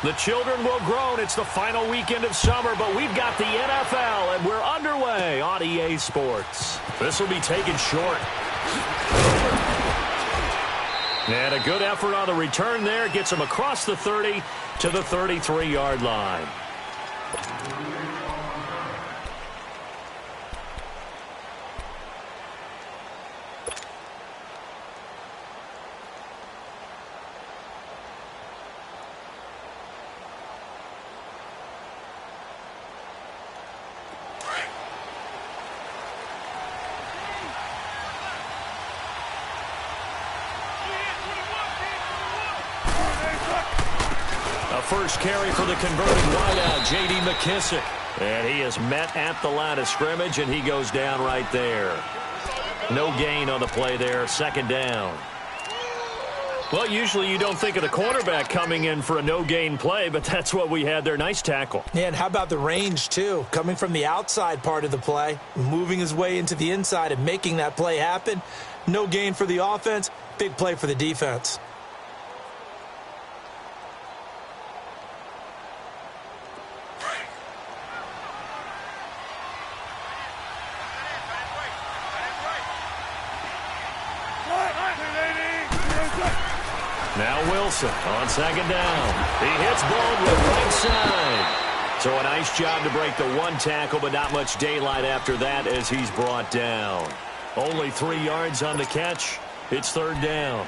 The children will groan. It's the final weekend of summer, but we've got the NFL, and we're underway on EA Sports. This will be taken short. And a good effort on the return there. Gets him across the 30 to the 33-yard line. First carry for the converted wideout, J.D. McKissick. And he is met at the line of scrimmage, and he goes down right there. No gain on the play there, second down. Well, usually you don't think of the cornerback coming in for a no-gain play, but that's what we had there. Nice tackle. Yeah, and how about the range, too? Coming from the outside part of the play, moving his way into the inside and making that play happen. No gain for the offense, big play for the defense. Now Wilson on second down. He hits Baldwin right side. So a nice job to break the one tackle, but not much daylight after that as he's brought down. Only 3 yards on the catch. It's third down.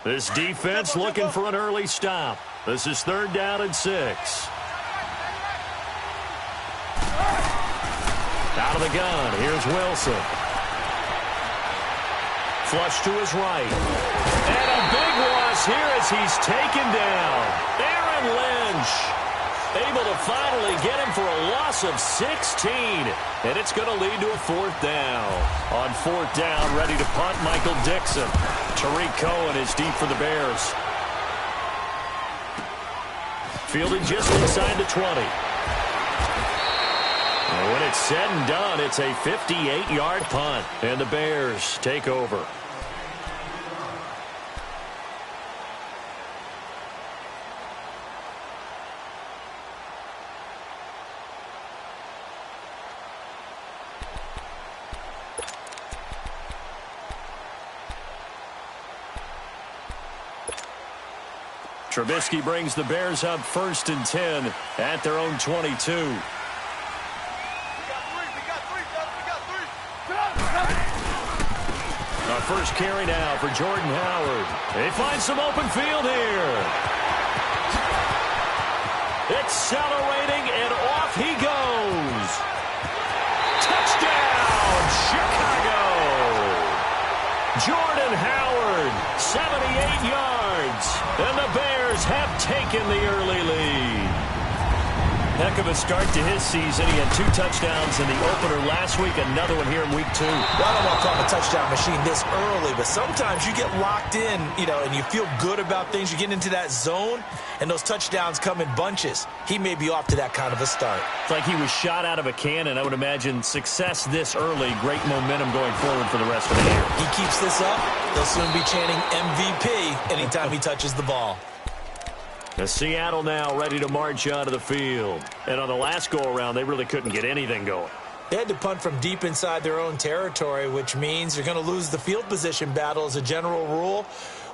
This defense looking for an early stop. This is third down and 6. Out of the gun, here's Wilson. Flush to his right. And a big loss here as he's taken down. Aaron Lynch able to finally get him for a loss of 16. And it's going to lead to a fourth down. On fourth down, ready to punt, Michael Dixon. Tariq Cohen is deep for the Bears. Fielded just inside the 20. And when it's said and done, it's a 58-yard punt. And the Bears take over. Trubisky brings the Bears up 1st and 10 at their own 22. Our first carry now for Jordan Howard. They find some open field here. Accelerating, and off he goes. Touchdown, Chicago! Jordan Howard, 78 yards. And the Bears have taken the early lead. Heck of a start to his season. He had 2 touchdowns in the opener last week, another one here in week 2. Well, I don't want to call him a touchdown machine this early, but sometimes you get locked in, and you feel good about things. You get into that zone, and those touchdowns come in bunches. He may be off to that kind of a start. It's like he was shot out of a cannon. I would imagine success this early, great momentum going forward for the rest of the year. He keeps this up, they'll soon be chanting MVP anytime he touches the ball. Seattle now ready to march onto the field. And on the last go-around, they really couldn't get anything going. They had to punt from deep inside their own territory, which means they're going to lose the field position battle as a general rule.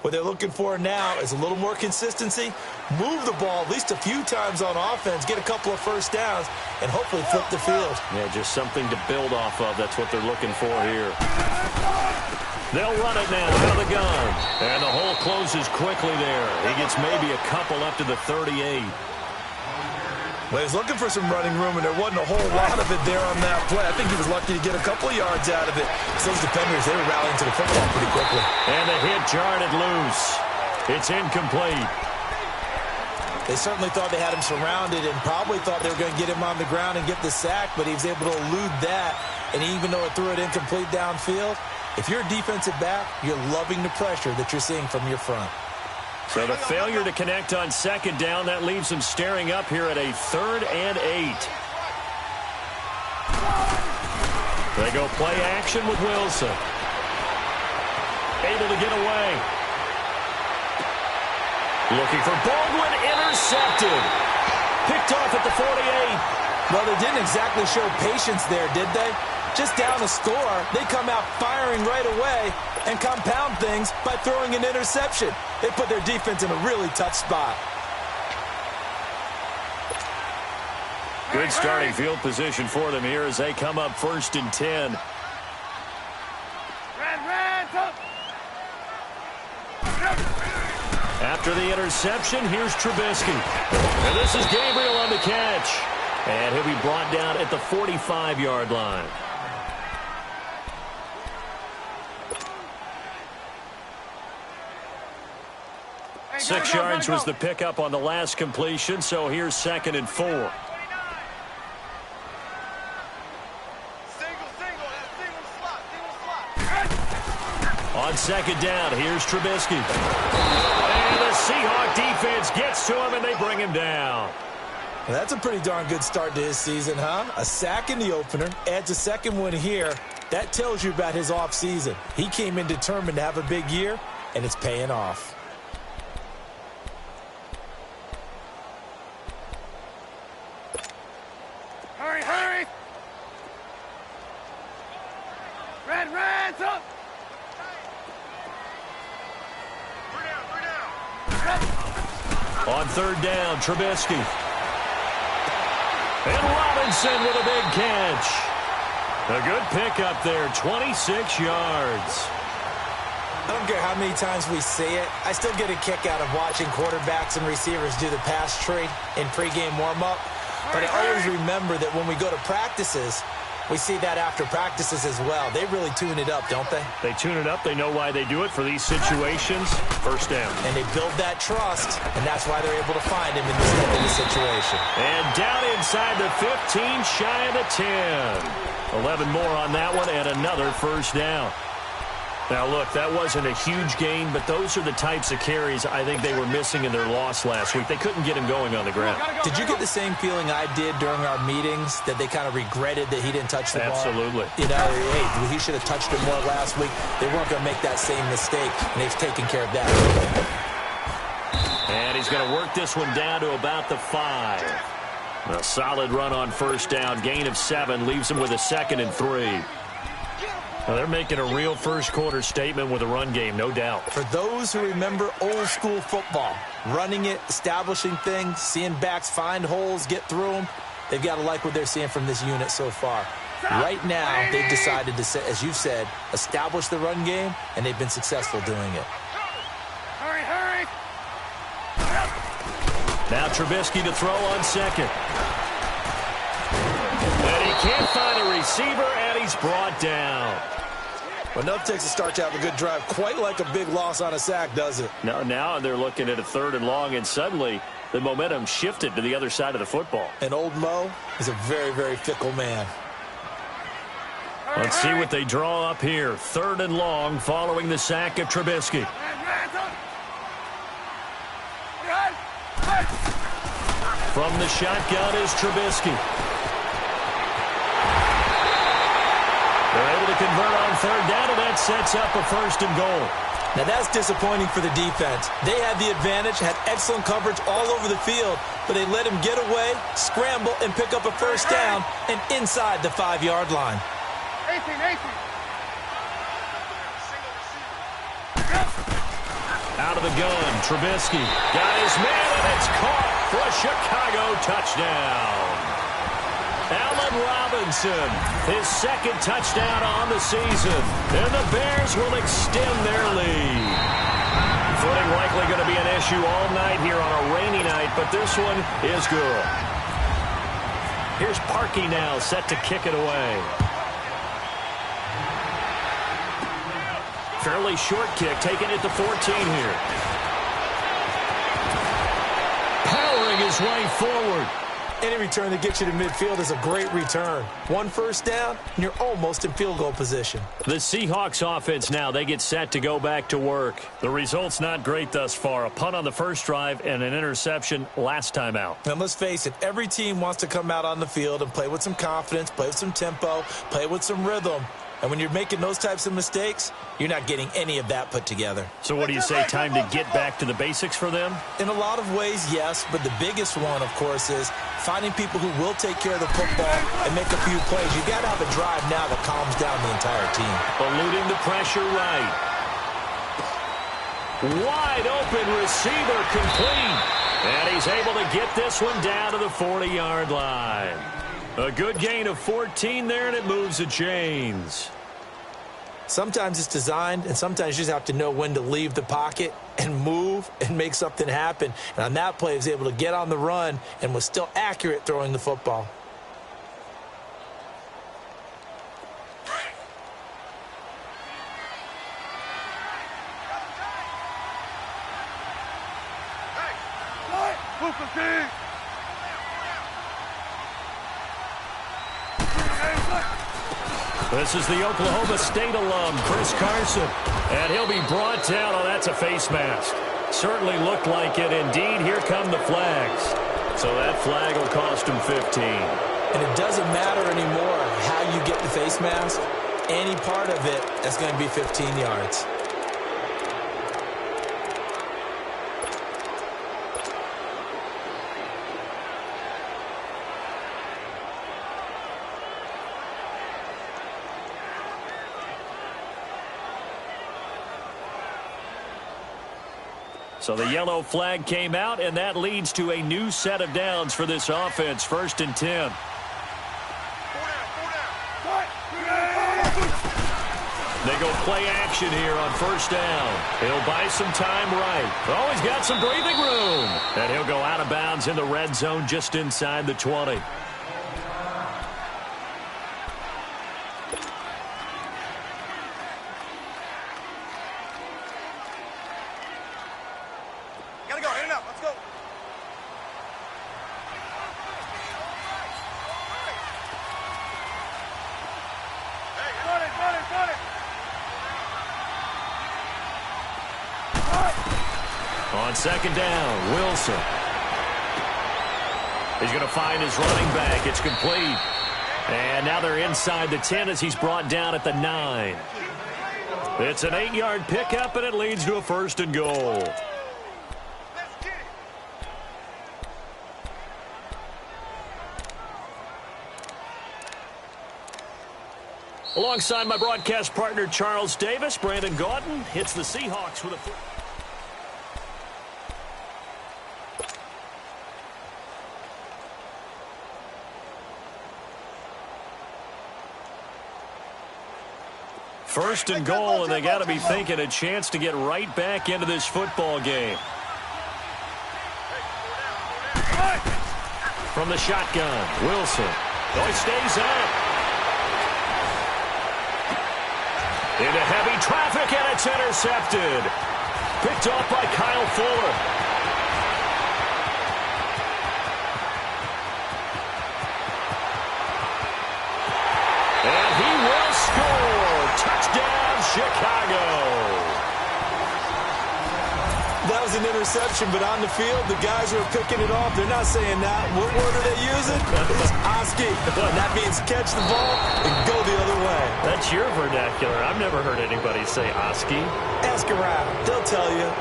What they're looking for now is a little more consistency, move the ball at least a few times on offense, get a couple of first downs, and hopefully flip the field. Yeah, just something to build off of. That's what they're looking for here. They'll run it now out of the gun. And the hole closes quickly there. He gets maybe a couple up to the 38. Well, he was looking for some running room, and there wasn't a whole lot of it there on that play. I think he was lucky to get a couple of yards out of it. So those defenders, they were rallying to the football pretty quickly. And the hit jarred it loose. It's incomplete. They certainly thought they had him surrounded and probably thought they were going to get him on the ground and get the sack, but he was able to elude that. And even though it threw it incomplete downfield, if you're a defensive back, you're loving the pressure that you're seeing from your front. So the failure to connect on second down, that leaves them staring up here at a 3rd and 8. They go play action with Wilson. Able to get away. Looking for Baldwin, intercepted. Picked off at the 48. Well, they didn't exactly show patience there, did they? Just down a score, they come out firing right away and compound things by throwing an interception. They put their defense in a really tough spot. Good starting field position for them here as they come up 1st and 10. After the interception, here's Trubisky. And this is Gabriel on the catch. And he'll be brought down at the 45-yard line. Six yards was the pickup on the last completion, so here's 2nd and 4. On 2nd down, here's Trubisky. And the Seahawk defense gets to him, and they bring him down. Well, that's a pretty darn good start to his season, huh? A sack in the opener, adds a second one here. That tells you about his offseason. He came in determined to have a big year, and it's paying off. Hurry! Red, up! On 3rd down, Trubisky. And Robinson with a big catch. A good pickup there, 26 yards. I don't care how many times we see it. I still get a kick out of watching quarterbacks and receivers do the pass tree in pregame warm-up. But I always remember that when we go to practices, we see that after practices as well. They really tune it up, don't they? They tune it up. They know why they do it for these situations. 1st down. And they build that trust, and that's why they're able to find him in this type of a situation. And down inside the 15, shy of the 10. 11 more on that one, and another 1st down. Now, look, that wasn't a huge gain, but those are the types of carries I think they were missing in their loss last week. They couldn't get him going on the ground. Did you get the same feeling I did during our meetings, that they kind of regretted that he didn't touch the ball? Absolutely. You know, hey, he should have touched it more last week. They weren't going to make that same mistake, and they've taken care of that. And he's going to work this one down to about the 5. A solid run on 1st down. Gain of 7 leaves him with a 2nd and 3. Well, they're making a real first-quarter statement with a run game, no doubt. For those who remember old-school football, running it, establishing things, seeing backs find holes, get through them, they've got to like what they're seeing from this unit so far. Right now, they've decided to, as you said, establish the run game, and they've been successful doing it. Hurry! Now Trubisky to throw on 2nd. And he can't find a receiver, and he's brought down. Enough takes a start to have a good drive. Quite like a big loss on a sack, does it? No, now they're looking at a 3rd and long, and suddenly the momentum shifted to the other side of the football. And old Mo is a very, very fickle man. Let's see what they draw up here. 3rd and long following the sack of Trubisky. From the shotgun is Trubisky. They're able to convert on 3rd down, and that sets up a 1st and goal. Now, that's disappointing for the defense. They had the advantage, had excellent coverage all over the field, but they let him get away, scramble, and pick up a 1st down, and inside the 5-yard line. 18. Out of the gun, Trubisky got his man, and it's caught for a Chicago touchdown. Allen Robinson, his 2nd touchdown on the season, and the Bears will extend their lead. Footing likely going to be an issue all night here on a rainy night, but this one is good. Here's Parkey now, set to kick it away. Fairly short kick, taking it to 14 here. Powering his way forward. Any return that gets you to midfield is a great return. One first down, and you're almost in field goal position. The Seahawks offense now, they get set to go back to work. The result's not great thus far. A punt on the first drive and an interception last time out. And let's face it, every team wants to come out on the field and play with some confidence, play with some tempo, play with some rhythm. And when you're making those types of mistakes, you're not getting any of that put together. So what do you say, time to get back to the basics for them? In a lot of ways, yes, but the biggest one, of course, is finding people who will take care of the football and make a few plays. You've got to have a drive now that calms down the entire team. Eluding the pressure right. Wide open receiver complete. And he's able to get this one down to the 40-yard line. A good gain of 14 there, and it moves the chains. Sometimes it's designed, and sometimes you just have to know when to leave the pocket and move and make something happen. And on that play, he was able to get on the run and was still accurate throwing the football. This is the Oklahoma State alum, Chris Carson. And he'll be brought down. Oh, that's a face mask. Certainly looked like it. Indeed, here come the flags. So that flag will cost him 15. And it doesn't matter anymore how you get the face mask. Any part of it, that's going to be 15 yards. So the yellow flag came out, and that leads to a new set of downs for this offense. 1st and 10. They go play action here on 1st down. He'll buy some time right. Oh, he's got some breathing room. And he'll go out of bounds in the red zone just inside the 20. On 2nd down, Wilson. He's going to find his running back. It's complete. And now they're inside the 10 as he's brought down at the 9. It's an 8-yard pickup, and it leads to a 1st and goal. Alongside my broadcast partner, Charles Davis, Brandon Gaudin hits the Seahawks with a... First and goal, and they got to be thinking a chance to get right back into this football game. From the shotgun, Wilson. Oh, he stays up. Into heavy traffic, and it's intercepted. Picked off by Kyle Fuller. And he will score. Touchdown, Chicago. That was an interception, but on the field, the guys who are picking it off, they're not saying that. What word are they using? It's Oski. And that means catch the ball and go the other way. That's your vernacular. I've never heard anybody say Oski. Ask around. They'll tell you.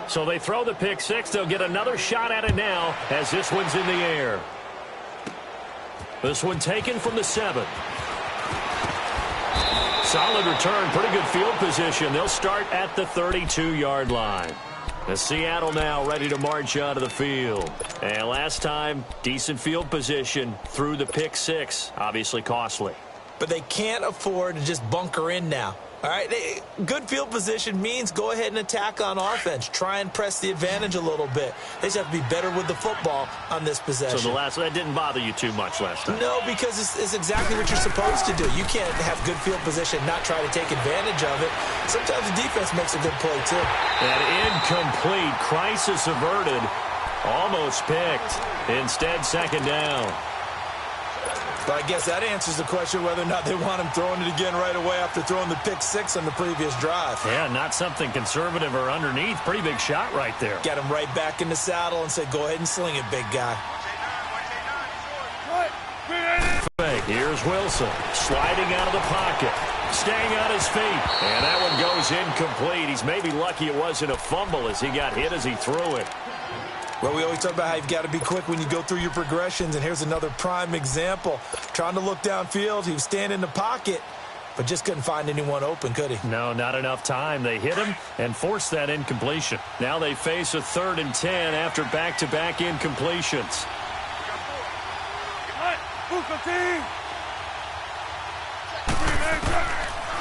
So they throw the pick six. They'll get another shot at it now as this one's in the air. This one taken from the 7. Solid return. Pretty good field position. They'll start at the 32-yard line. As Seattle now ready to march onto the field. And last time, decent field position through the pick six. Obviously costly. But they can't afford to just bunker in now. All right, good field position means go ahead and attack on offense. Try and press the advantage a little bit. They just have to be better with the football on this possession. So that didn't bother you too much last time? No, because it's exactly what you're supposed to do. You can't have good field position, not try to take advantage of it. Sometimes the defense makes a good play, too. An incomplete, crisis averted, almost picked. Instead, second down. But I guess that answers the question whether or not they want him throwing it again right away after throwing the pick six on the previous drive. Yeah, not something conservative or underneath. Pretty big shot right there. Got him right back in the saddle and said, go ahead and sling it, big guy. Here's Wilson, sliding out of the pocket, staying on his feet, and that one goes incomplete. He's maybe lucky it wasn't a fumble as he got hit as he threw it. Well, we always talk about how you've got to be quick when you go through your progressions, and here's another prime example. Trying to look downfield, he was standing in the pocket, but just couldn't find anyone open, could he? No, not enough time. They hit him and forced that incompletion. Now they face a 3rd and 10 after back-to-back incompletions.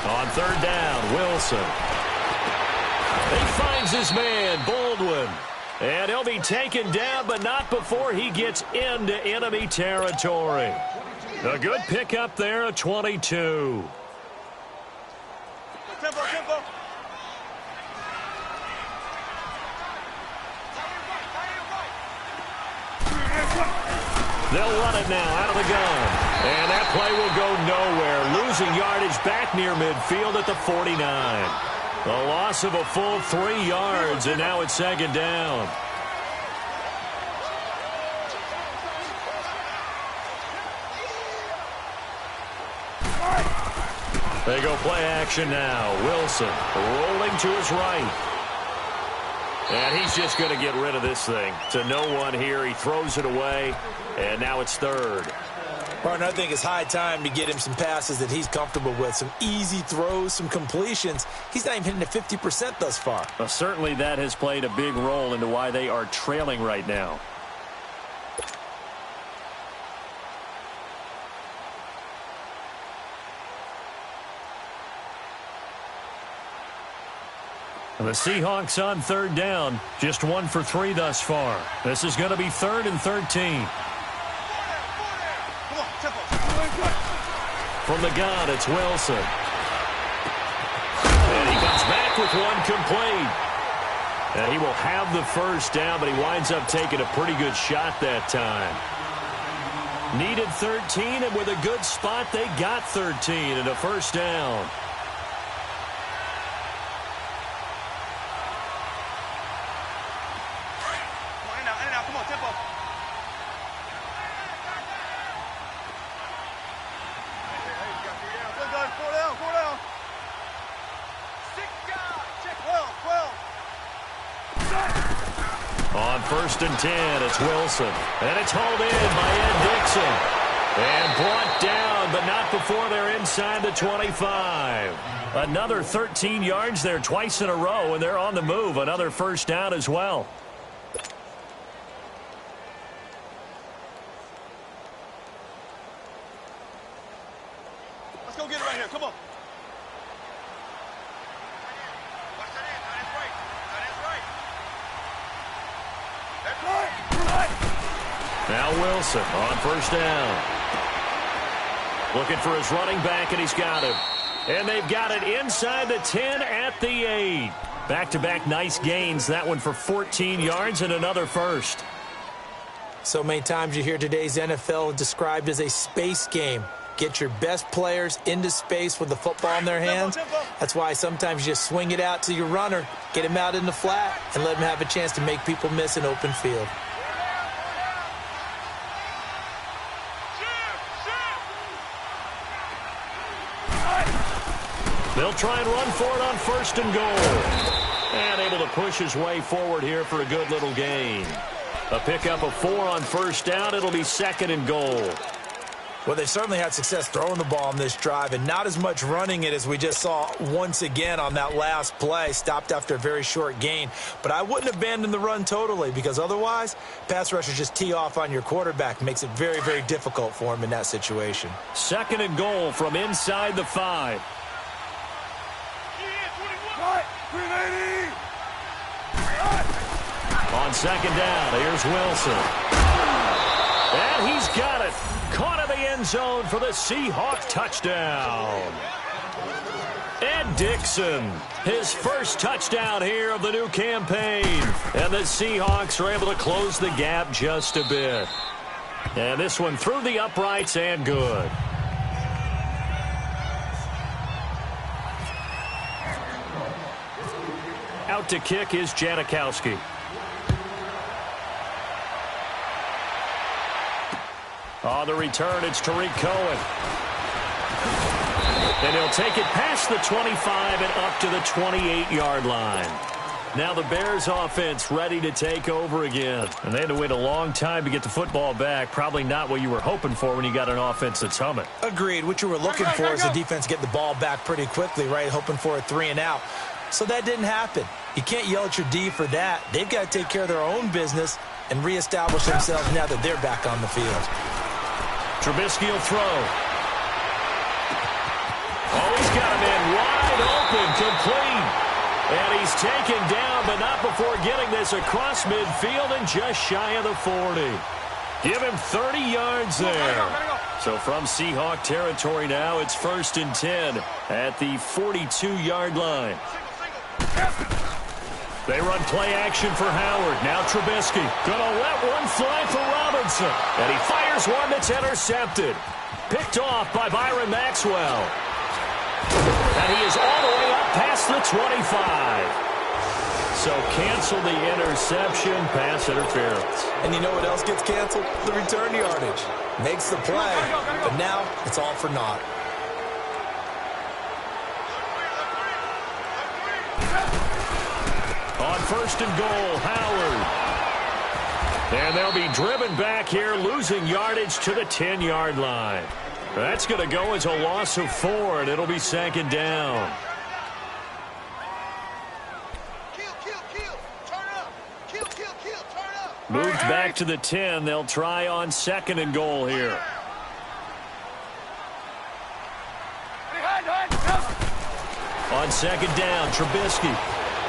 On 3rd down, Wilson. He finds his man, Baldwin. And he'll be taken down, but not before he gets into enemy territory. A good pickup there, a 22. Tempo, tempo. They'll run it now out of the gun. And that play will go nowhere. Losing yardage back near midfield at the 49. A loss of a full 3 yards, and now it's 2nd down. They go play action now. Wilson rolling to his right. And he's just going to get rid of this thing. To no one here. He throws it away, and now it's 3rd. Partner, I think it's high time to get him some passes that he's comfortable with. Some easy throws, some completions. He's not even hitting at 50% thus far. Well, certainly that has played a big role into why they are trailing right now. And the Seahawks on 3rd down. Just 1 for 3 thus far. This is going to be 3rd and 13. From the gun, it's Wilson. And he comes back with one complete. And he will have the 1st down, but he winds up taking a pretty good shot that time. Needed 13, and with a good spot, they got 13 and a 1st down. On 1st and 10, it's Wilson. And it's hauled in by Ed Dixon. And brought down, but not before they're inside the 25. Another 13 yards there twice in a row, and they're on the move. Another 1st down as well. Let's go get it right here. Come on. Now Wilson on 1st down. Looking for his running back, and he's got him. And they've got it inside the 10 at the 8. Back-to-back nice gains. That one for 14 yards and another 1st. So many times you hear today's NFL described as a space game. Get your best players into space with the football in their hands. That's why sometimes you just swing it out to your runner, get him out in the flat, and let him have a chance to make people miss an open field. They'll try and run for it on 1st and goal. And able to push his way forward here for a good little gain. A pickup of 4 on 1st down. It'll be 2nd and goal. Well, they certainly had success throwing the ball on this drive, and not as much running it as we just saw once again on that last play. Stopped after a very short gain. But I wouldn't abandon the run totally, because otherwise, pass rushers just tee off on your quarterback. Makes it very, very difficult for him in that situation. 2nd and goal from inside the 5. 380. On second down, here's Wilson. And he's got it. Caught in the end zone for the Seahawk touchdown. Ed Dixon, his first touchdown here of the new campaign. And the Seahawks are able to close the gap just a bit. And this one through the uprights and good. Out to kick is Janikowski. On the return, it's Tariq Cohen. And he'll take it past the 25 and up to the 28-yard line. Now the Bears offense ready to take over again. And they had to wait a long time to get the football back. Probably not what you were hoping for when you got an offense that's humming. Agreed. What you were looking for is the defense get the ball back pretty quickly, right? Hoping for a 3 and out. So that didn't happen. You can't yell at your D for that. They've got to take care of their own business and reestablish themselves now that they're back on the field. Trubisky will throw. Oh, he's got him in wide open, complete. And he's taken down, but not before getting this across midfield and just shy of the 40. Give him 30 yards there. So from Seahawk territory now, it's 1st and 10 at the 42-yard line. They run play action for Howard. Now Trubisky gonna let one fly for Robinson. And he fires one that's intercepted. Picked off by Byron Maxwell. And he is all the way up past the 25. So cancel the interception, pass interference. And you know what else gets canceled? The return yardage. Makes the play, but now it's all for naught. On 1st and goal, Howard. And they'll be driven back here, losing yardage to the 10-yard line. That's going to go as a loss of 4, and it'll be 2nd down. Moved back to the 10. They'll try on 2nd and goal here. On 2nd down, Trubisky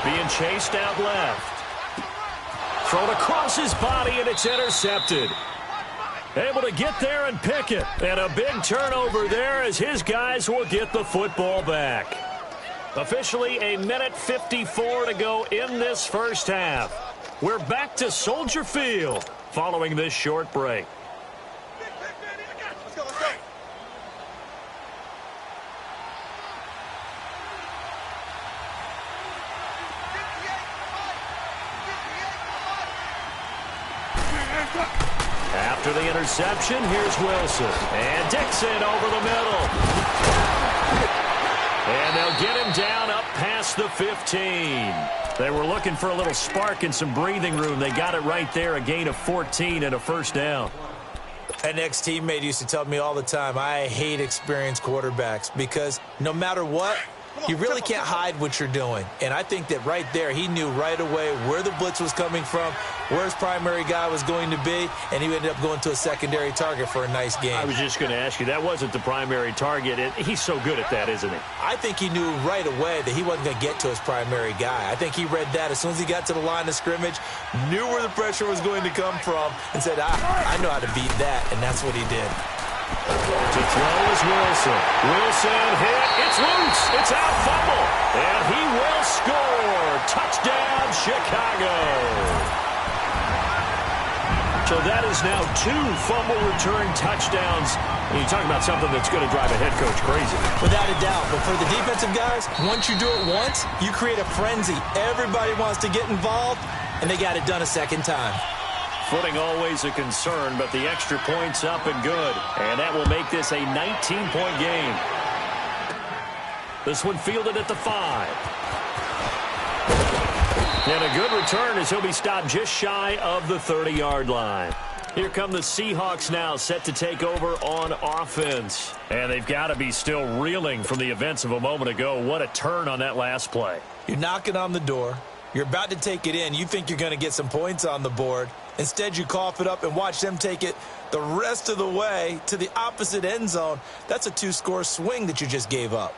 being chased out left. Thrown across his body, and it's intercepted. Able to get there and pick it. And a big turnover there as his guys will get the football back. Officially a minute 54 to go in this first half. We're back to Soldier Field following this short break. After the interception, here's Wilson. And Dixon over the middle. And they'll get him down up past the 15. They were looking for a little spark and some breathing room. They got it right there, a gain of 14 and a 1st down. An ex-teammate used to tell me all the time, I hate experienced quarterbacks because no matter what, you really can't hide what you're doing. And I think that right there, he knew right away where the blitz was coming from, where his primary guy was going to be, and he ended up going to a secondary target for a nice game. I was just going to ask you, that wasn't the primary target. He's so good at that, isn't he? I think he knew right away that he wasn't going to get to his primary guy. I think he read that as soon as he got to the line of scrimmage, knew where the pressure was going to come from, and said, I know how to beat that, and that's what he did. To throw is Wilson. Wilson hit. It's loose. It's out, fumble. And he will score. Touchdown, Chicago. So that is now 2 fumble return touchdowns. And you talk about something that's going to drive a head coach crazy. Without a doubt. But for the defensive guys, once you do it once, you create a frenzy. Everybody wants to get involved, and they got it done a second time. Footing always a concern, but the extra point's up and good. And that will make this a 19-point game. This one fielded at the 5. And a good return as he'll be stopped just shy of the 30-yard line. Here come the Seahawks now, set to take over on offense. And they've got to be still reeling from the events of a moment ago. What a turn on that last play. You're knocking on the door. You're about to take it in. You think you're going to get some points on the board. Instead, you cough it up and watch them take it the rest of the way to the opposite end zone. That's a 2-score swing that you just gave up.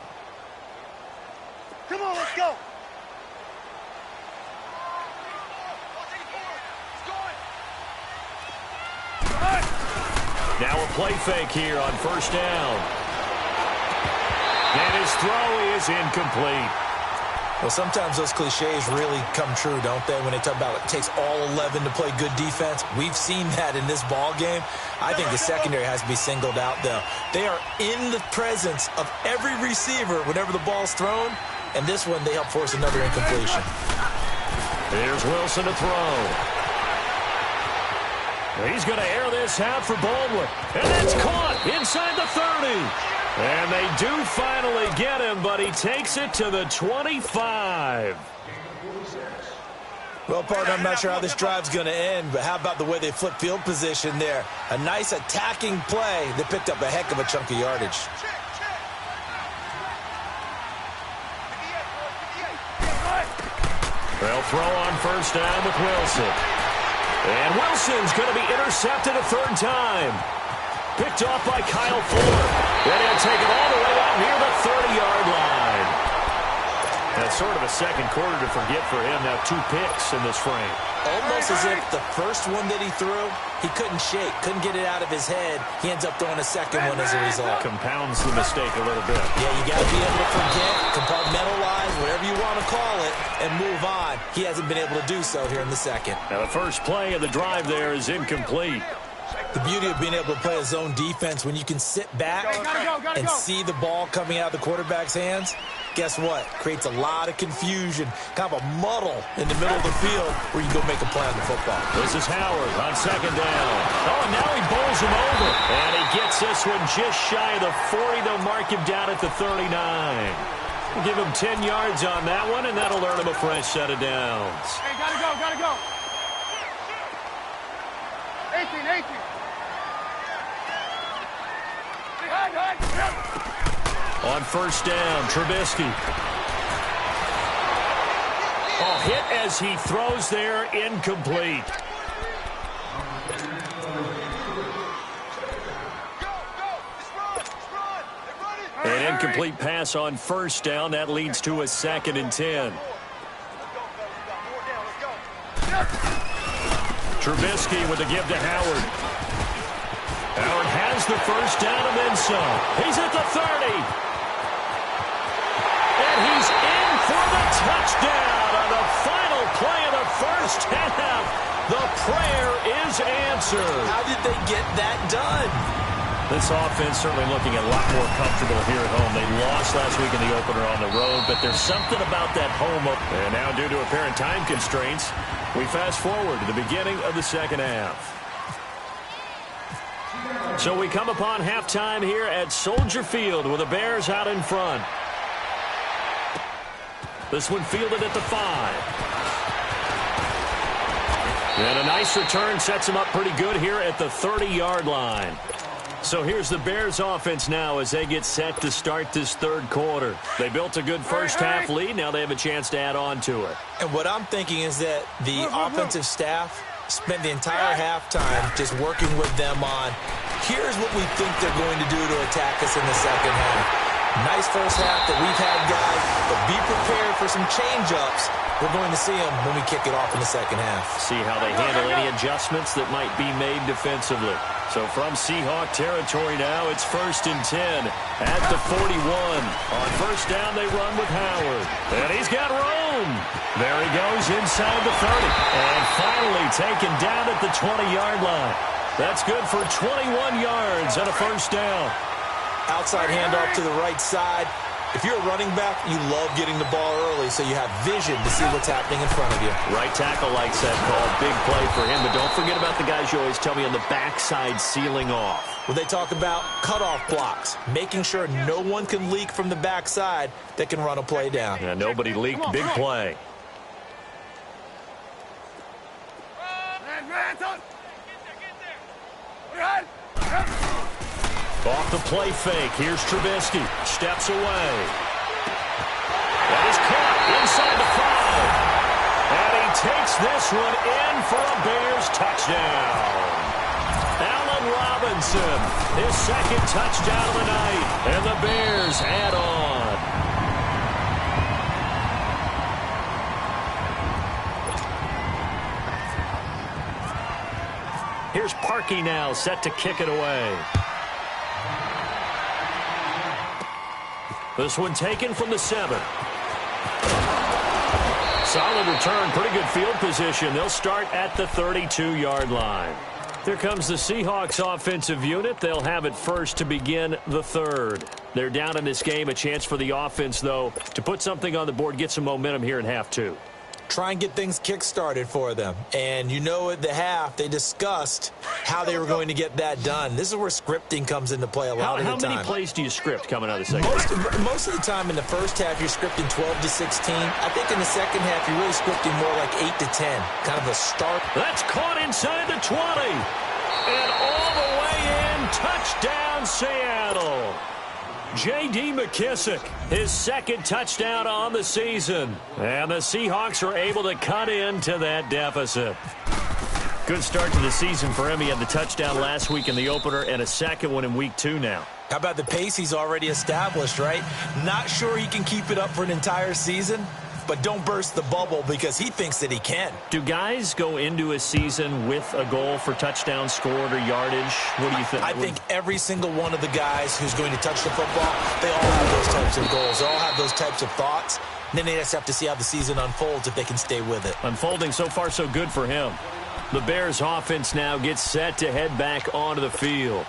Come on, let's go. Now a play fake here on first down. And his throw is incomplete. Well, sometimes those cliches really come true, don't they, when they talk about it takes all 11 to play good defense. We've seen that in this ball game. I think the secondary has to be singled out, though. They are in the presence of every receiver whenever the ball's thrown, and this one they help force another incompletion. Here's Wilson to throw. He's going to air this out for Baldwin. And it's caught inside the 30. And they do finally get him, but he takes it to the 25. Well, partner, I'm not sure how this drive's going to end, but how about the way they flip field position there? A nice attacking play that picked up a heck of a chunk of yardage. They'll throw on first down with Wilson. And Wilson's going to be intercepted a third time. Picked off by Kyle Fuller. And he'll take it all the way out near the 30-yard line. That's sort of a second quarter to forget for him. Now 2 picks in this frame. Almost as if the first one that he threw, he couldn't shake, couldn't get it out of his head. He ends up throwing a second one as a result. Compounds the mistake a little bit. Yeah, you got to be able to forget, compartmentalize, whatever you want to call it, and move on. He hasn't been able to do so here in the second. Now the first play of the drive there is incomplete. The beauty of being able to play a zone defense when you can sit back and see the ball coming out of the quarterback's hands, guess what? Creates a lot of confusion, kind of a muddle in the middle of the field where you can go make a play on the football. This is Howard on second down. Oh, and now he bowls him over. And he gets this one just shy of the 40. They'll mark him down at the 39. We'll give him 10 yards on that one, and that'll earn him a fresh set of downs. Hey, gotta go. 18. On first down, Trubisky. Oh, hit as he throws there, incomplete. An incomplete pass on first down. That leads to a 2nd and 10. Trubisky with a give to Howard. Howard has the first down and then some. He's at the 30. And he's in for the touchdown on the final play of the first half. The prayer is answered. How did they get that done? This offense certainly looking a lot more comfortable here at home. They lost last week in the opener on the road, but there's something about that home. And now due to apparent time constraints, we fast forward to the beginning of the second half. So we come upon halftime here at Soldier Field with the Bears out in front. This one fielded at the 5. And a nice return sets him up pretty good here at the 30-yard line. So here's the Bears offense now as they get set to start this third quarter. They built a good first half lead. Now they have a chance to add on to it. And what I'm thinking is that the offensive staff spent the entire halftime just working with them on, here's what we think they're going to do to attack us in the second half. Nice first half that we've had, guys, but be prepared for some change-ups. We're going to see them when we kick it off in the second half. See how they handle any adjustments that might be made defensively. So from Seahawk territory now, it's 1st and 10 at the 41. On first down, they run with Howard. And he's got room. There he goes inside the 30. And finally taken down at the 20-yard line. That's good for 21 yards and a first down. Outside handoff to the right side. If you're a running back, you love getting the ball early so you have vision to see what's happening in front of you. Right tackle likes that call. Big play for him. But don't forget about the guys you always tell me on the backside sealing off. Well, they talk about cutoff blocks, making sure no one can leak from the backside that can run a play down. Yeah, nobody leaked. Big play. Off the play fake. Here's Trubisky. Steps away. That is caught inside the 5. And he takes this one in for a Bears touchdown. Allen Robinson, his 2nd touchdown of the night. And the Bears add on. Here's Parkey now, set to kick it away. This one taken from the 7. Solid return, pretty good field position. They'll start at the 32-yard line. Here comes the Seahawks offensive unit. They'll have it first to begin the third. They're down in this game. A chance for the offense, though, to put something on the board, get some momentum here in half 2. Try and get things kick-started for them. And you know at the half, they discussed how they were going to get that done. This is where scripting comes into play a lot of the time. How many plays do you script coming out of the second half? Most of the time in the first half, you're scripting 12 to 16. I think in the second half, you're really scripting more like 8 to 10. Kind of a start. That's caught inside the 20. And all the way in, touchdown Seattle. J.D. McKissick, his second touchdown on the season. And the Seahawks are able to cut into that deficit. Good start to the season for him. He had the touchdown last week in the opener and a second one in week 2 now. How about the pace he's already established, right? Not sure he can keep it up for an entire season, but don't burst the bubble because he thinks that he can. Do guys go into a season with a goal for touchdowns scored or yardage? What do you think? I think every single one of the guys who's going to touch the football, they all have those types of goals. They all have those types of thoughts. And then they just have to see how the season unfolds if they can stay with it. Unfolding so far so good for him. The Bears offense now gets set to head back onto the field.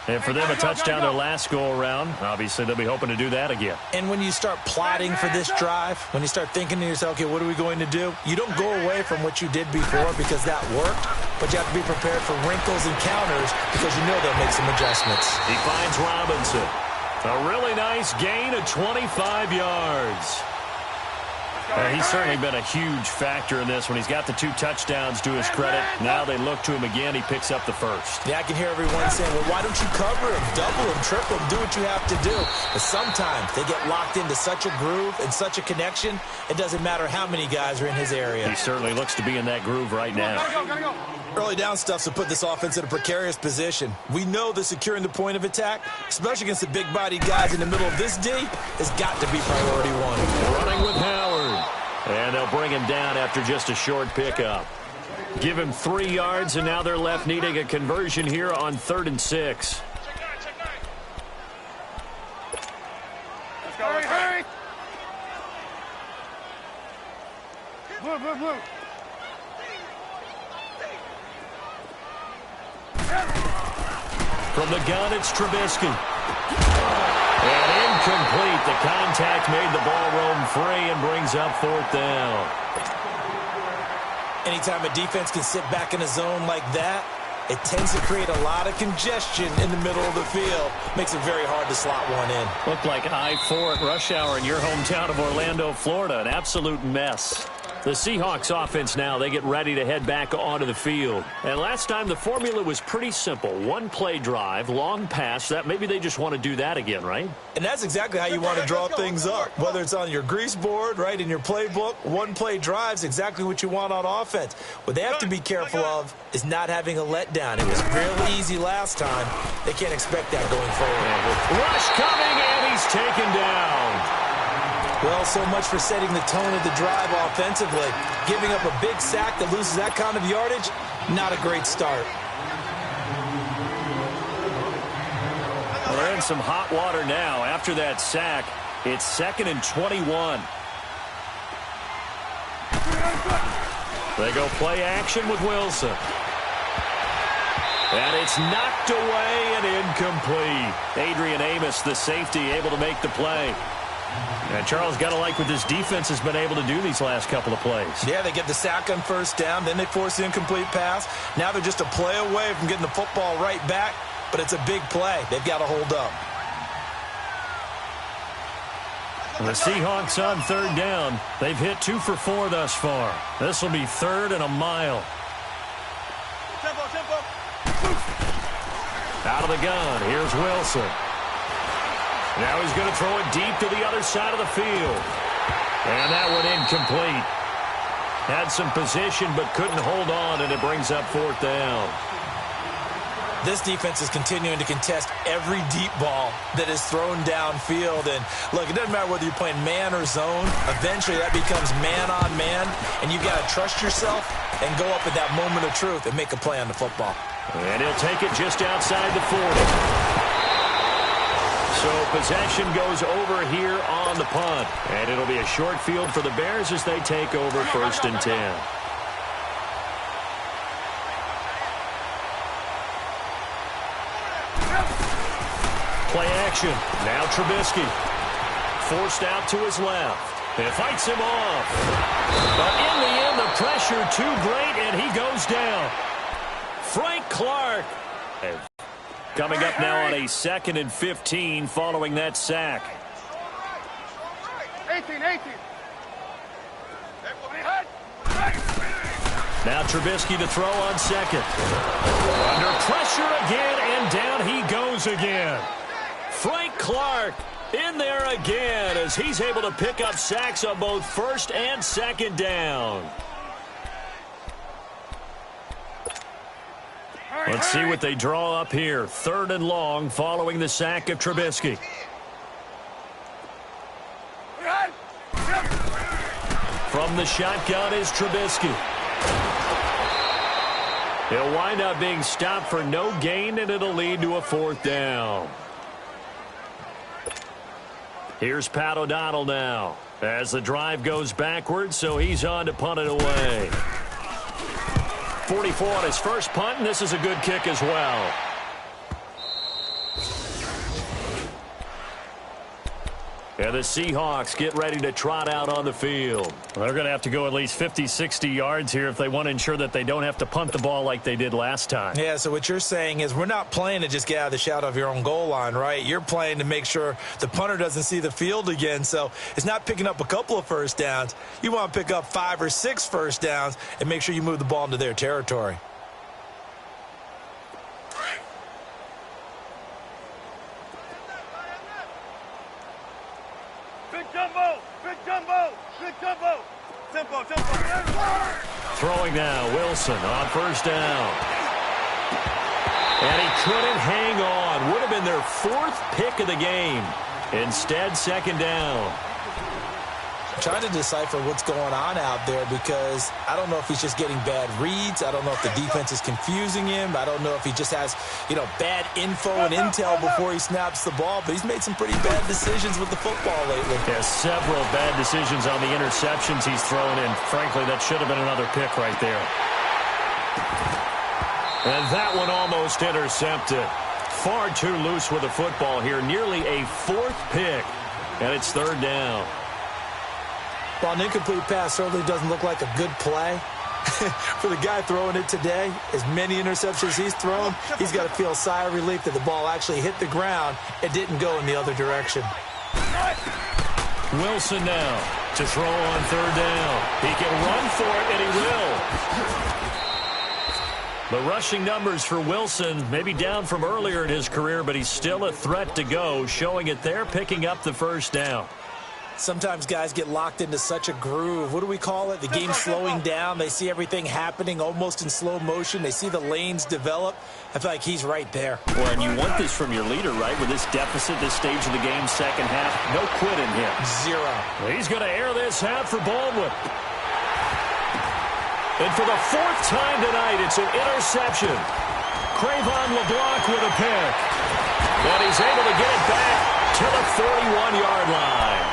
And for them, a touchdown their last go-around. Obviously, they'll be hoping to do that again. And when you start plotting for this drive, when you start thinking to yourself, okay, what are we going to do? You don't go away from what you did before because that worked, but you have to be prepared for wrinkles and counters because you know they'll make some adjustments. He finds Robinson. A really nice gain of 25 yards. He's certainly been a huge factor in this when he's got the 2 touchdowns to his credit. Now they look to him again. He picks up the first. Yeah, I can hear everyone saying, well, why don't you cover him, double him, triple him, do what you have to do. But sometimes they get locked into such a groove and such a connection, it doesn't matter how many guys are in his area. He certainly looks to be in that groove right now. Gotta go. Early down stuff's to put this offense in a precarious position. We know that securing the point of attack, especially against the big-bodied guys in the middle of this D, has got to be priority 1. Running with Howard. And they'll bring him down after just a short pickup. Give him 3 yards, and now they're left needing a conversion here on 3rd and 6. Let's go. Hurry. Blue. From the gun, it's Trubisky. And incomplete. The contact made the ball roam free and brings up 4th down. Anytime a defense can sit back in a zone like that, it tends to create a lot of congestion in the middle of the field. Makes it very hard to slot one in. Looked like I-4 at rush hour in your hometown of Orlando, Florida. An absolute mess. The Seahawks offense now, they get ready to head back onto the field. And last time the formula was pretty simple. 1-play drive, long pass. That maybe they just want to do that again, right? And that's exactly how you want to draw things up. Whether it's on your grease board, right, in your playbook, 1-play drive's exactly what you want on offense. What they have to be careful of is not having a letdown. It was fairly easy last time. They can't expect that going forward. Rush coming, and he's taken down. Well, so much for setting the tone of the drive offensively. Giving up a big sack that loses that kind of yardage, not a great start. Well, they're in some hot water now. After that sack, it's 2nd and 21. They go play action with Wilson. And it's knocked away and incomplete. Adrian Amos, the safety, able to make the play. And Charles, got to like what this defense has been able to do these last couple of plays. Yeah, they get the sack on 1st down, then they force the incomplete pass. Now they're just a play away from getting the football right back, but it's a big play. They've got to hold up. The Seahawks on 3rd down. They've hit 2 for 4 thus far. This will be 3rd and a mile. Tempo. Out of the gun, here's Wilson. Now he's going to throw it deep to the other side of the field. And that one incomplete. Had some position but couldn't hold on, and it brings up 4th down. This defense is continuing to contest every deep ball that is thrown downfield. And, look, it doesn't matter whether you're playing man or zone. Eventually that becomes man on man, and you've got to trust yourself and go up at that moment of truth and make a play on the football. And he'll take it just outside the 40. So possession goes over here on the punt. And it'll be a short field for the Bears as they take over 1st and 10. Play action. Now Trubisky. Forced out to his left. And fights him off. But in the end, the pressure too great, and he goes down. Frank Clark. Coming up now on a 2nd and 15 following that sack. 18. Now Trubisky to throw on 2nd. Under pressure again, and down he goes again. Frank Clark in there again as he's able to pick up sacks on both 1st and 2nd down. Let's see what they draw up here. 3rd and long following the sack of Trubisky. From the shotgun is Trubisky. He'll wind up being stopped for no gain, and it'll lead to a 4th down. Here's Pat O'Donnell now as the drive goes backwards, so he's on to punt it away. 44 on his first punt, and this is a good kick as well. And the Seahawks get ready to trot out on the field. Well, they're going to have to go at least 50, 60 yards here if they want to ensure that they don't have to punt the ball like they did last time. Yeah, so what you're saying is we're not playing to just get out of the shadow of your own goal line, right? You're playing to make sure the punter doesn't see the field again. So it's not picking up a couple of first downs. You want to pick up 5 or 6 first downs and make sure you move the ball into their territory. Tempo. Throwing now, Wilson on 1st down. And he couldn't hang on. Would have been their 4th pick of the game. Instead, 2nd down. I'm trying to decipher what's going on out there because I don't know if he's just getting bad reads. I don't know if the defense is confusing him. I don't know if he just has, bad info and intel before he snaps the ball. But he's made some pretty bad decisions with the football lately. Yeah, several bad decisions on the interceptions he's thrown in. Frankly, that should have been another pick right there. And that one almost intercepted. Far too loose with the football here. Nearly a 4th pick. And it's 3rd down. Well, an incomplete pass certainly doesn't look like a good play. For the guy throwing it today, as many interceptions he's thrown, he's got to feel a sigh of relief that the ball actually hit the ground and didn't go in the other direction. Wilson now to throw on 3rd down. He can run for it, and he will. The rushing numbers for Wilson may be down from earlier in his career, but he's still a threat to go, showing it there, picking up the 1st down. Sometimes guys get locked into such a groove. What do we call it? The game's slowing down. They see everything happening almost in slow motion. They see the lanes develop. I feel like he's right there. Well, and you want this from your leader, right? With this deficit, this stage of the game, 2nd half, no quitting him. 0. He's going to air this out for Baldwin. And for the 4th time tonight, it's an interception. Crayvon LeBlanc with a pick. And he's able to get it back to the 41-yard line.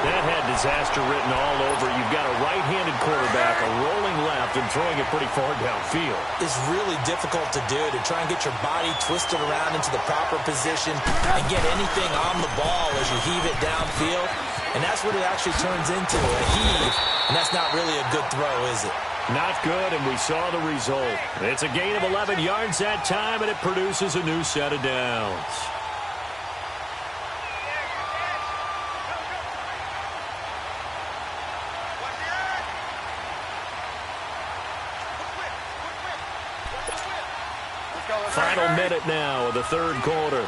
That had disaster written all over. You've got a right-handed quarterback, a rolling left, and throwing it pretty far downfield. It's really difficult to do, to try and get your body twisted around into the proper position and get anything on the ball as you heave it downfield. And that's what it actually turns into, a heave. And that's not really a good throw, is it? Not good, and we saw the result. It's a gain of 11 yards that time, and it produces a new set of downs. Final minute now of the 3rd quarter.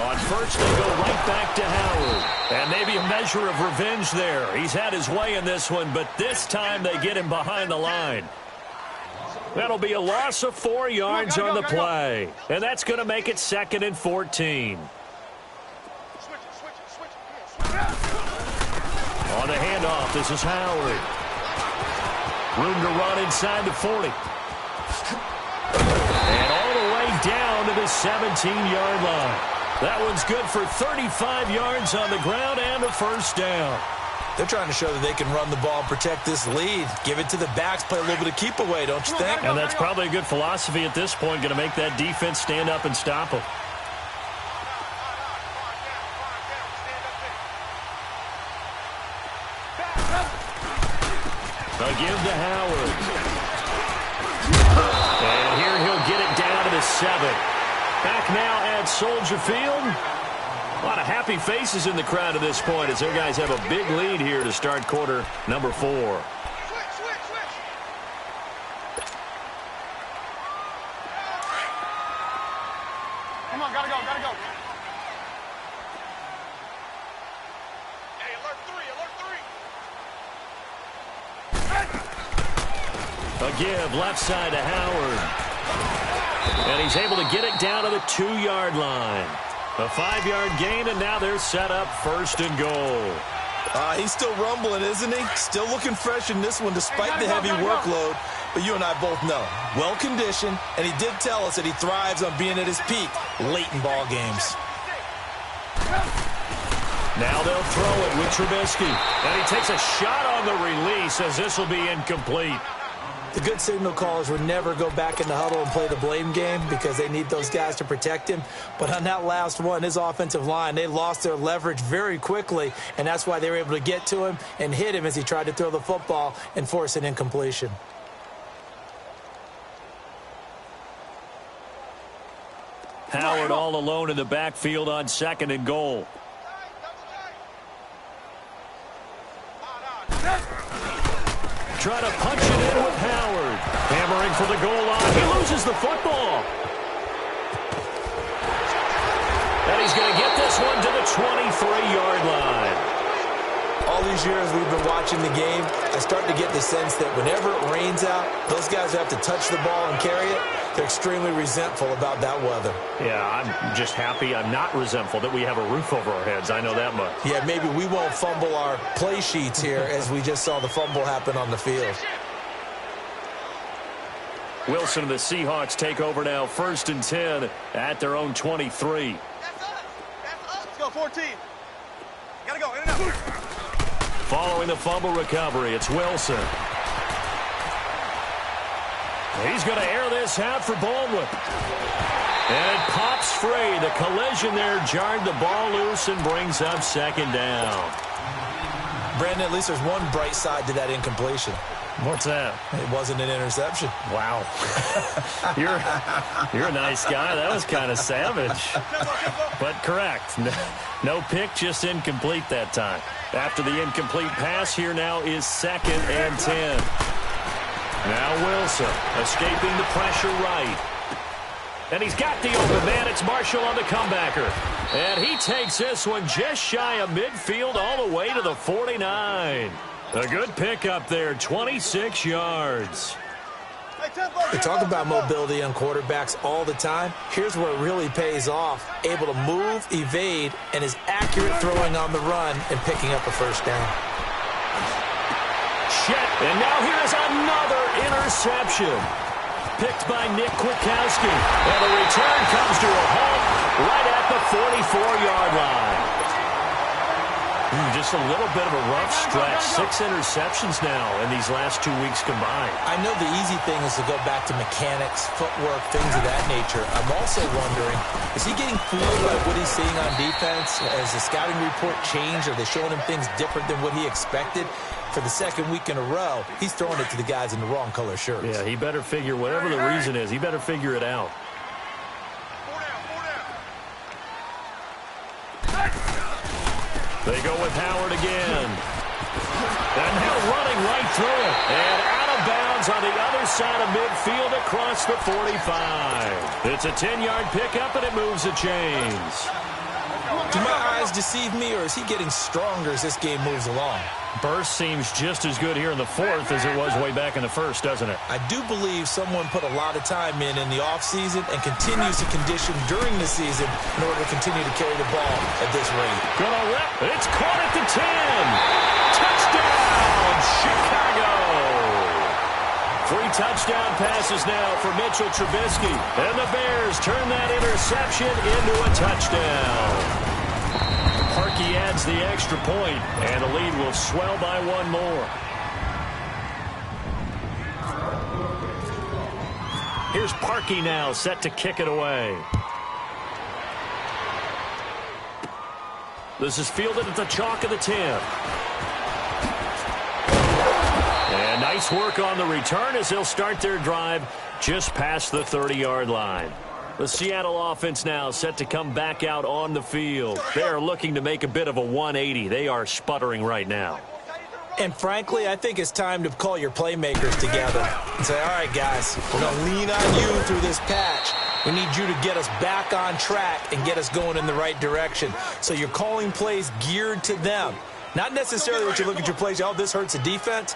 On 1st, they go right back to Howard. And maybe a measure of revenge there. He's had his way in this one, but this time they get him behind the line. That'll be a loss of 4 yards on the play. And that's going to make it 2nd and 14. On On the handoff, this is Howard. Room to run inside the 40. And all the way down to the 17-yard line. That one's good for 35 yards on the ground and a first down. They're trying to show that they can run the ball and protect this lead. Give it to the backs, play a little bit of keep away, don't you think? And that's probably a good philosophy at this point, going to make that defense stand up and stop them. A give to Howard. And here he'll get it down to the 7. Back now at Soldier Field. A lot of happy faces in the crowd at this point as their guys have a big lead here to start quarter number 4. Come on, gotta go, gotta go. Hey, alert 3, alert 3. A give left side to Howard. And he's able to get it down to the 2-yard line. A 5-yard gain, and now they're set up first and goal. He's still rumbling, isn't he? Still looking fresh in this one despite the heavy workload. But you and I both know, well-conditioned, and he did tell us that he thrives on being at his peak late in ball games. Now they'll throw it with Trubisky. And he takes a shot on the release as this will be incomplete. The good signal callers would never go back in the huddle and play the blame game because they need those guys to protect him. But on that last one, his offensive line, they lost their leverage very quickly, and that's why they were able to get to him and hit him as he tried to throw the football and force an incompletion. Howard all alone in the backfield on 2nd and goal. Try to punch it in with Howard. Hammering for the goal line. He loses the football. And he's going to get this one to the 23-yard line. All these years we've been watching the game, I start to get the sense that whenever it rains out, those guys who have to touch the ball and carry it, they're extremely resentful about that weather. Yeah, I'm just happy I'm not resentful that we have a roof over our heads. I know that much. Yeah, maybe we won't fumble our play sheets here as we just saw the fumble happen on the field. Wilson and the Seahawks take over now, 1st and 10 at their own 23. Let's go, 14. Gotta go, in and out. Following the fumble recovery, it's Wilson. He's going to air this out for Baldwin. And it pops free. The collision there jarred the ball loose and brings up 2nd down. Brandon, at least there's one bright side to that incompletion. What's that? It wasn't an interception. Wow. You're a nice guy. That was kind of savage. But correct. No pick, just incomplete that time. After the incomplete pass, here now is 2nd and 10. Now Wilson escaping the pressure right. And he's got the open man. It's Marshall on the comebacker. And he takes this one just shy of midfield all the way to the 49. A good pickup there, 26 yards. We talk about mobility on quarterbacks all the time. Here's where it really pays off. Able to move, evade, and is accurate throwing on the run and picking up a first down. And now here is another interception. Picked by Nick Kwiatkowski. And the return comes to a halt right at the 44-yard line. Just a little bit of a rough stretch. 6 interceptions now in these last 2 weeks combined. I know the easy thing is to go back to mechanics, footwork, things of that nature. I'm also wondering, is he getting fooled by what he's seeing on defense? Has the scouting report changed? Are they showing him things different than what he expected? For the 2nd week in a row, he's throwing it to the guys in the wrong color shirts. Yeah, he better figure, whatever the reason is, he better figure it out. They go with Howard again. And now running right through it. And out of bounds on the other side of midfield across the 45. It's a 10-yard pickup, and it moves the chains. Do my eyes deceive me, or is he getting stronger as this game moves along? Burst seems just as good here in the 4th as it was way back in the 1st, doesn't it? I do believe someone put a lot of time in the offseason and continues to condition during the season in order to continue to carry the ball at this rate. Gonna rip. It's caught at the 10. 3 touchdown passes now for Mitchell Trubisky. And the Bears turn that interception into a touchdown. Parkey adds the extra point, and the lead will swell by 1 more. Here's Parkey now, set to kick it away. This is fielded at the chalk of the 10. And nice work on the return as they'll start their drive just past the 30-yard line. The Seattle offense now set to come back out on the field. They are looking to make a bit of a 180. They are sputtering right now. And frankly, I think it's time to call your playmakers together and say, all right, guys, we're going to lean on you through this patch. We need you to get us back on track and get us going in the right direction. So you're calling plays geared to them. Not necessarily what you look at your plays, oh, this hurts the defense.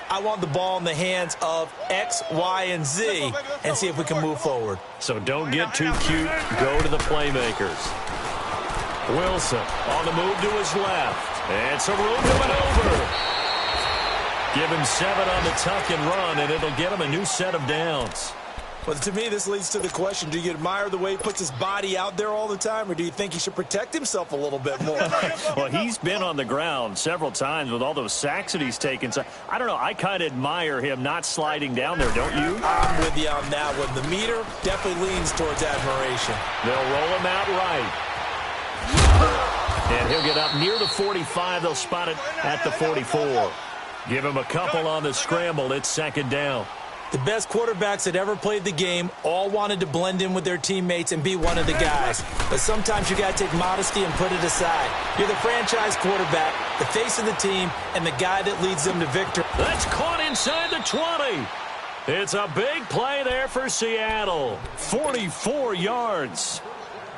I want the ball in the hands of X, Y, and Z and see if we can move forward. So don't get too cute. Go to the playmakers. Wilson on the move to his left. And some room to maneuver. Give him 7 on the tuck and run, and it'll get him a new set of downs. Well, to me, this leads to the question, do you admire the way he puts his body out there all the time, or do you think he should protect himself a little bit more? Well, he's been on the ground several times with all those sacks that he's taken. So, I don't know, I kind of admire him not sliding down there, don't you? I'm with you on that one. The meter definitely leans towards admiration. They'll roll him out right. And he'll get up near the 45. They'll spot it at the 44. Give him a couple on the scramble. It's 2nd down. The best quarterbacks that ever played the game all wanted to blend in with their teammates and be one of the guys. But sometimes you got to take modesty and put it aside. You're the franchise quarterback, the face of the team, and the guy that leads them to victory. That's caught inside the 20. It's a big play there for Seattle. 44 yards.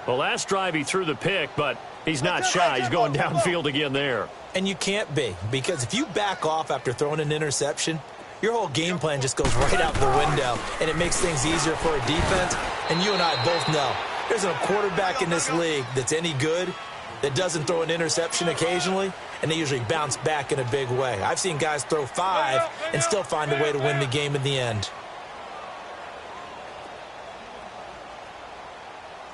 Well, last drive he threw the pick, but he's not shy. He's going downfield again there. And you can't be, because if you back off after throwing an interception, your whole game plan just goes right out the window, and it makes things easier for a defense. And you and I both know there's a quarterback in this league that's any good that doesn't throw an interception occasionally, and they usually bounce back in a big way. I've seen guys throw 5 and still find a way to win the game in the end.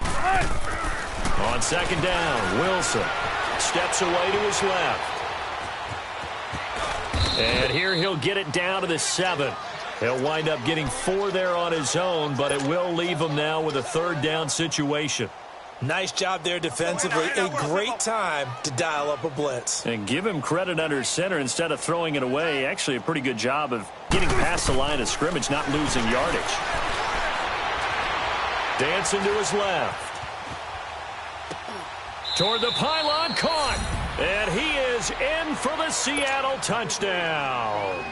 On 2nd down, Wilson steps away to his left. And here he'll get it down to the 7. He'll wind up getting 4 there on his own, but it will leave him now with a 3rd down situation. Nice job there defensively. A great time to dial up a blitz. And give him credit under center instead of throwing it away. Actually a pretty good job of getting past the line of scrimmage, not losing yardage. Dancing to his left. Toward the pylon, caught. And he is in for the Seattle touchdown.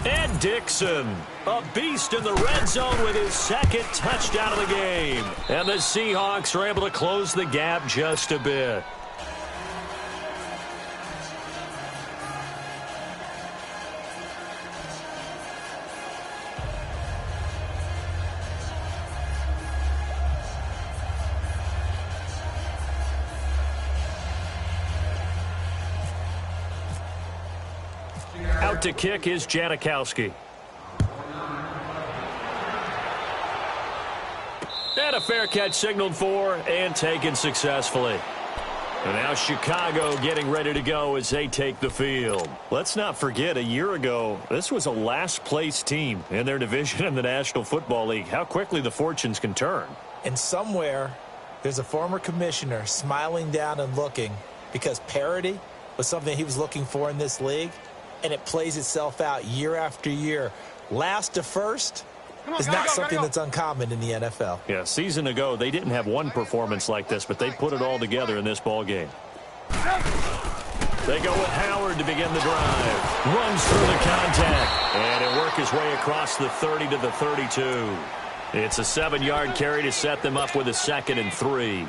Ed Dixon, a beast in the red zone with his 2nd touchdown of the game. And the Seahawks are able to close the gap just a bit. Out to kick is Janikowski. And a fair catch signaled for and taken successfully. And now Chicago getting ready to go as they take the field. Let's not forget, a year ago, this was a last-place team in their division in the National Football League. How quickly the fortunes can turn. And somewhere, there's a former commissioner smiling down and looking because parity was something he was looking for in this league. And it plays itself out year after year. Last to first is not something that's uncommon in the NFL. Yeah, a season ago, they didn't have one performance like this, but they put it all together in this ball game. They go with Howard to begin the drive. Runs through the contact. And he'll work his way across the 30 to the 32. It's a 7-yard carry to set them up with a 2nd and 3.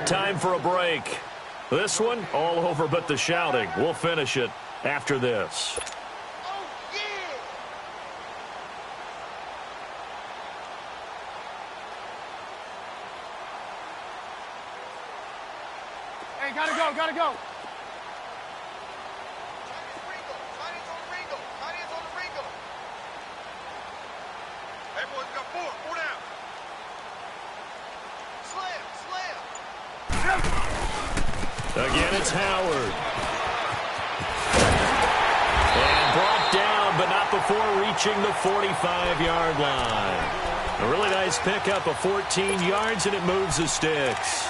Time for a break. This one, all over but the shouting. We'll finish it after this. Hey, gotta go, gotta go. Hey, boys, we got four down. Slam. Again, it's Howard. And brought down, but not before reaching the 45-yard line. A really nice pickup of 14 yards, and it moves the sticks.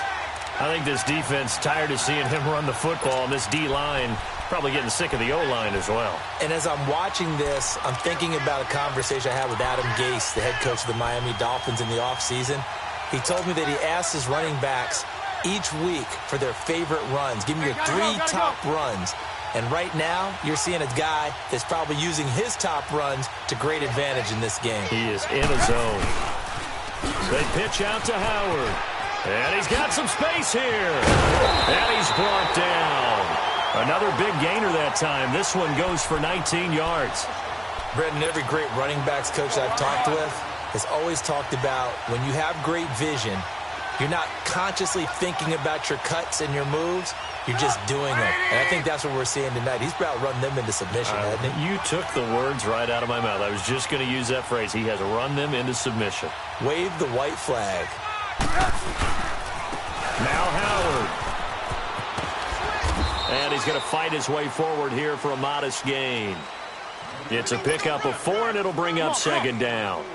I think this defense tired of seeing him run the football, and this D-line probably getting sick of the O-line as well. And as I'm watching this, I'm thinking about a conversation I had with Adam Gase, the head coach of the Miami Dolphins, in the offseason. He told me that he asked his running backs each week for their favorite runs. Give me your three top runs. And right now, you're seeing a guy that's probably using his top runs to great advantage in this game. He is in a zone. They pitch out to Howard. And he's got some space here. And he's brought down. Another big gainer that time. This one goes for 19 yards. Brendan, every great running backs coach I've talked with has always talked about when you have great vision, you're not consciously thinking about your cuts and your moves. You're just doing them. And I think that's what we're seeing tonight. He's about run them into submission, hasn't he? You took the words right out of my mouth. I was just going to use that phrase. He has run them into submission. Wave the white flag. Now Howard. And he's going to fight his way forward here for a modest gain. It's a pickup of 4, and it'll bring up second down.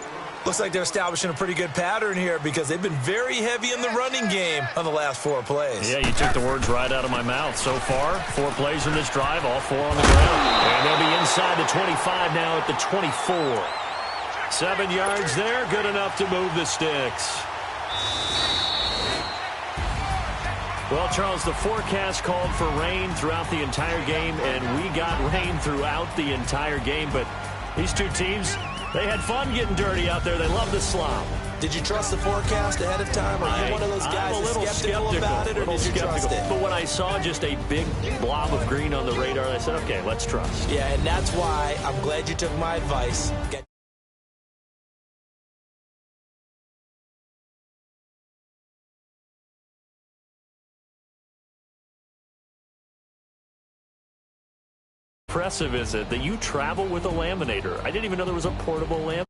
Looks like they're establishing a pretty good pattern here because they've been very heavy in the running game on the last 4 plays. Yeah, you took the words right out of my mouth. So far, 4 plays in this drive, all 4 on the ground. And they'll be inside the 25 now at the 24. 7 yards there, good enough to move the sticks. Well, Charles, the forecast called for rain throughout the entire game, and we got rain throughout the entire game. But these two teams, they had fun getting dirty out there. They love the slop. Did you trust the forecast ahead of time? Are you one of those guys I'm a little skeptical about it, or did you trust it? But when I saw just a big blob of green on the radar, I said, okay, let's trust. Yeah, and that's why I'm glad you took my advice. Impressive is it that you travel with a laminator? I didn't even know there was a portable laminator.